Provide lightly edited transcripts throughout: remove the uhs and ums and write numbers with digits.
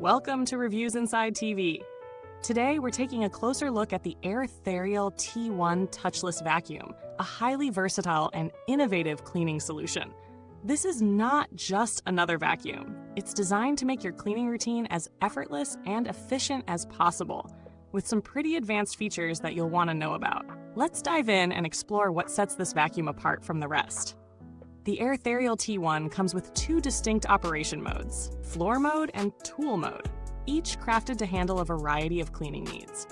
Welcome to Reviews Inside TV. Today we're taking a closer look at the AIRTHEREAL T1 Touchless Vacuum, a highly versatile and innovative cleaning solution. This is not just another vacuum. It's designed to make your cleaning routine as effortless and efficient as possible, with some pretty advanced features that you'll want to know about. Let's dive in and explore what sets this vacuum apart from the rest. The AIRTHEREAL T1 comes with two distinct operation modes, floor mode and tool mode, each crafted to handle a variety of cleaning needs.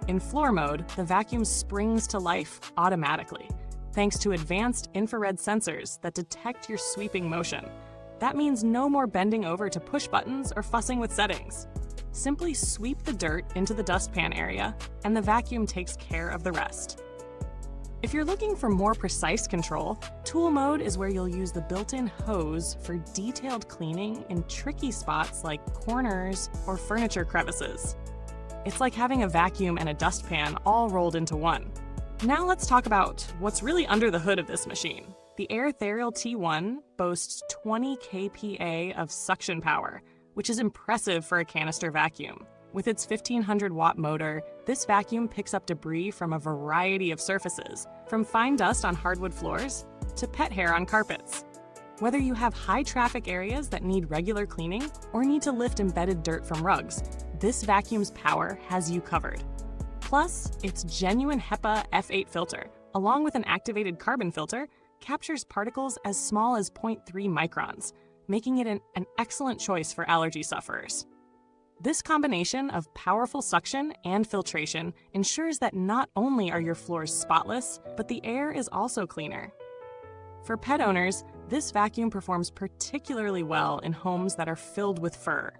In floor mode, the vacuum springs to life automatically, thanks to advanced infrared sensors that detect your sweeping motion. That means no more bending over to push buttons or fussing with settings. Simply sweep the dirt into the dustpan area, and the vacuum takes care of the rest. If you're looking for more precise control, tool mode is where you'll use the built-in hose for detailed cleaning in tricky spots like corners or furniture crevices. It's like having a vacuum and a dustpan all rolled into one. Now let's talk about what's really under the hood of this machine. The AIRTHEREAL T1 boasts 20 kPa of suction power, which is impressive for a canister vacuum. With its 1500-watt motor, this vacuum picks up debris from a variety of surfaces, from fine dust on hardwood floors to pet hair on carpets. Whether you have high-traffic areas that need regular cleaning or need to lift embedded dirt from rugs, this vacuum's power has you covered. Plus, its genuine HEPA F8 filter, along with an activated carbon filter, captures particles as small as 0.3 microns, making it an excellent choice for allergy sufferers. This combination of powerful suction and filtration ensures that not only are your floors spotless, but the air is also cleaner. For pet owners, this vacuum performs particularly well in homes that are filled with fur.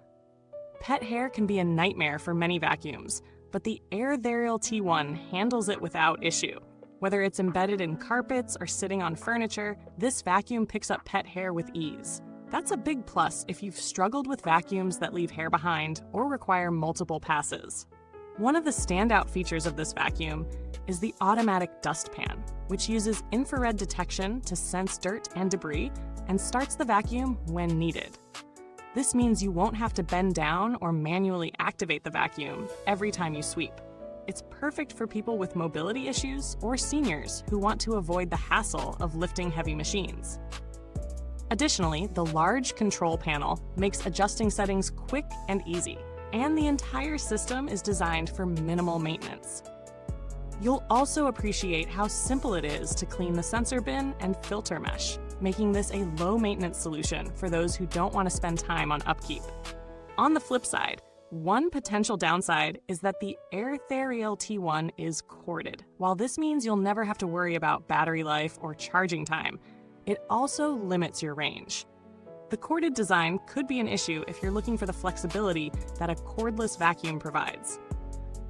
Pet hair can be a nightmare for many vacuums, but the AIRTHEREAL T1 handles it without issue. Whether it's embedded in carpets or sitting on furniture, this vacuum picks up pet hair with ease. That's a big plus if you've struggled with vacuums that leave hair behind or require multiple passes. One of the standout features of this vacuum is the automatic dustpan, which uses infrared detection to sense dirt and debris and starts the vacuum when needed. This means you won't have to bend down or manually activate the vacuum every time you sweep. It's perfect for people with mobility issues or seniors who want to avoid the hassle of lifting heavy machines. Additionally, the large control panel makes adjusting settings quick and easy, and the entire system is designed for minimal maintenance. You'll also appreciate how simple it is to clean the sensor bin and filter mesh, making this a low-maintenance solution for those who don't want to spend time on upkeep. On the flip side, one potential downside is that the AIRTHEREAL T1 is corded. While this means you'll never have to worry about battery life or charging time, it also limits your range. The corded design could be an issue if you're looking for the flexibility that a cordless vacuum provides.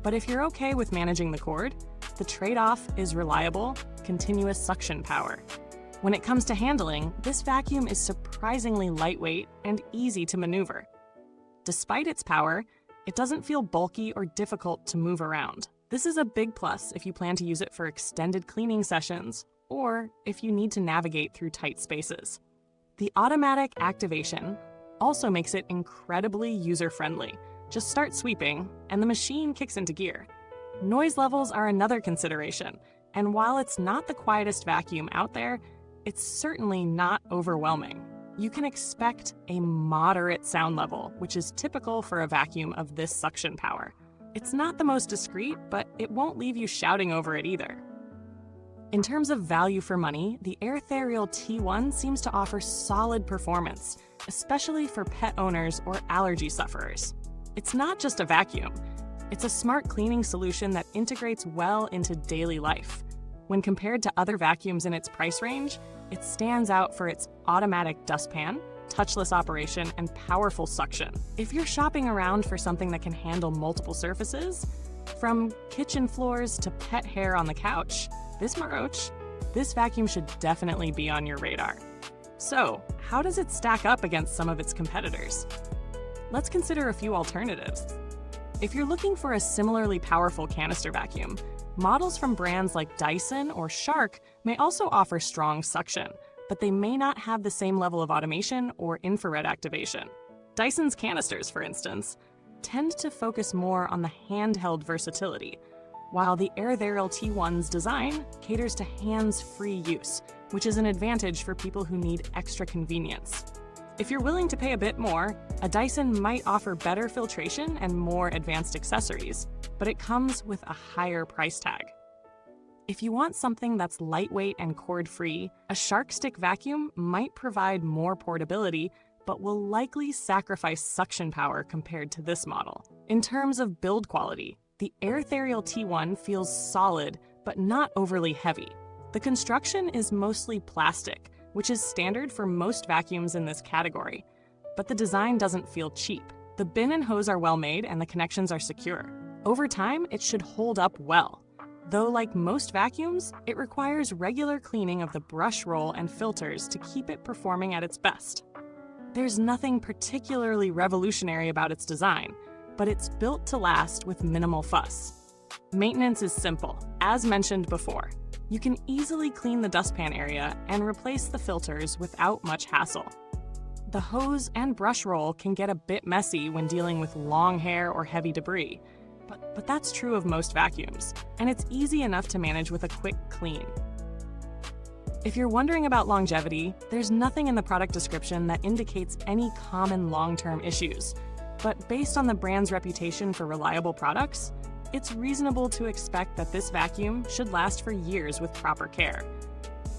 But if you're okay with managing the cord, the trade-off is reliable, continuous suction power. When it comes to handling, this vacuum is surprisingly lightweight and easy to maneuver. Despite its power, it doesn't feel bulky or difficult to move around. This is a big plus if you plan to use it for extended cleaning sessions or if you need to navigate through tight spaces. The automatic activation also makes it incredibly user-friendly. Just start sweeping, and the machine kicks into gear. Noise levels are another consideration, and while it's not the quietest vacuum out there, it's certainly not overwhelming. You can expect a moderate sound level, which is typical for a vacuum of this suction power. It's not the most discreet, but it won't leave you shouting over it either. In terms of value for money, the AIRTHEREAL T1 seems to offer solid performance, especially for pet owners or allergy sufferers. It's not just a vacuum. It's a smart cleaning solution that integrates well into daily life. When compared to other vacuums in its price range, it stands out for its automatic dustpan, touchless operation, and powerful suction. If you're shopping around for something that can handle multiple surfaces, from kitchen floors to pet hair on the couch, this vacuum should definitely be on your radar. So, how does it stack up against some of its competitors? Let's consider a few alternatives. If you're looking for a similarly powerful canister vacuum, models from brands like Dyson or Shark may also offer strong suction, but they may not have the same level of automation or infrared activation. Dyson's canisters, for instance, tend to focus more on the handheld versatility, while the AIRTHEREAL T1's design caters to hands-free use, which is an advantage for people who need extra convenience. If you're willing to pay a bit more, a Dyson might offer better filtration and more advanced accessories, but it comes with a higher price tag. If you want something that's lightweight and cord-free, a Shark Stick vacuum might provide more portability, but will likely sacrifice suction power compared to this model. In terms of build quality, the AIRTHEREAL T1 feels solid, but not overly heavy. The construction is mostly plastic, which is standard for most vacuums in this category, but the design doesn't feel cheap. The bin and hose are well made and the connections are secure. Over time, it should hold up well. Though like most vacuums, it requires regular cleaning of the brush roll and filters to keep it performing at its best. There's nothing particularly revolutionary about its design, but it's built to last with minimal fuss. Maintenance is simple, as mentioned before. You can easily clean the dustpan area and replace the filters without much hassle. The hose and brush roll can get a bit messy when dealing with long hair or heavy debris, but that's true of most vacuums, and it's easy enough to manage with a quick clean. If you're wondering about longevity, there's nothing in the product description that indicates any common long-term issues, but based on the brand's reputation for reliable products, it's reasonable to expect that this vacuum should last for years with proper care.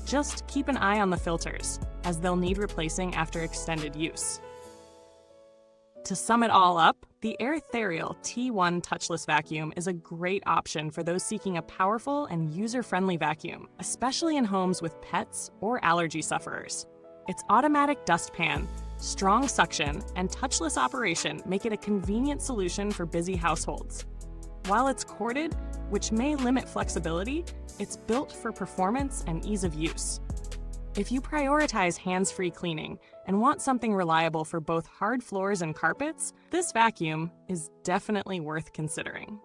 Just keep an eye on the filters, as they'll need replacing after extended use. To sum it all up, the AIRTHEREAL T1 Touchless Vacuum is a great option for those seeking a powerful and user-friendly vacuum, especially in homes with pets or allergy sufferers. Its automatic dustpan, strong suction, and touchless operation make it a convenient solution for busy households. While it's corded, which may limit flexibility, it's built for performance and ease of use. If you prioritize hands-free cleaning and want something reliable for both hard floors and carpets, this vacuum is definitely worth considering.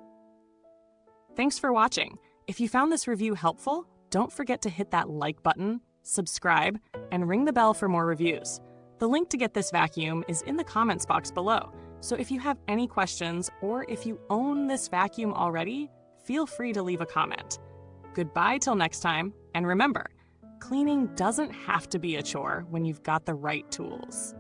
Thanks for watching. If you found this review helpful, don't forget to hit that like button, subscribe, and ring the bell for more reviews. The link to get this vacuum is in the comments box below, so if you have any questions or if you own this vacuum already, feel free to leave a comment. Goodbye till next time, and remember, cleaning doesn't have to be a chore when you've got the right tools.